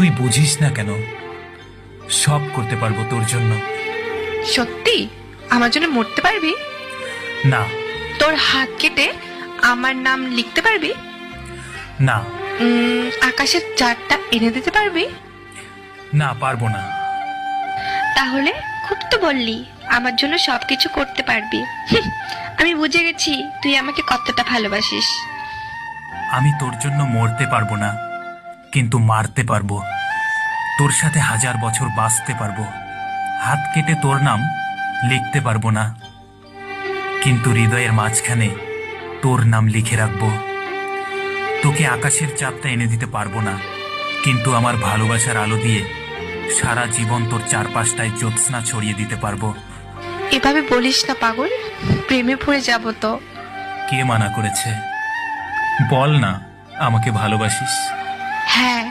তুই বুঝিস না কেন? সব করতে পারবো তোর জন্য। সত্যি আমার জন্য মরতে পারবি? না। তোর হাত কেটে আমার নাম লিখতে পারবি? না। আকাশের চাঁদটা এনে দিতে পারবি? না, পারবো না। তাহলে খুব তো বললি আমার জন্য সবকিছু করতে পারবি। আমি বুঝে গেছি তুই আমাকে কতটা ভালোবাসিস। আমি তোর জন্য মরতে পারবো না, কিন্তু মারতে পারবো। তোর সাথে 1000 বছর বাঁচতে পারবো। হাত কেটে তোর নাম লিখতে পারবো না, কিন্তু হৃদয়ের মাঝখানে তোর নাম লিখে রাখবো। তোকে আকাশের চাঁদটা এনে দিতে পারবো না, কিন্তু আমার ভালোবাসার আলো দিয়ে সারা জীবন তোর চারপাশটায় জ্যোৎস্না ছড়িয়ে দিতে পারবো। এভাবে বলিস না পাগল, প্রেমে পড়ে যাব তো। কে মানা করেছে? বল না আমাকে ভালোবাসিস। হ্যাঁ,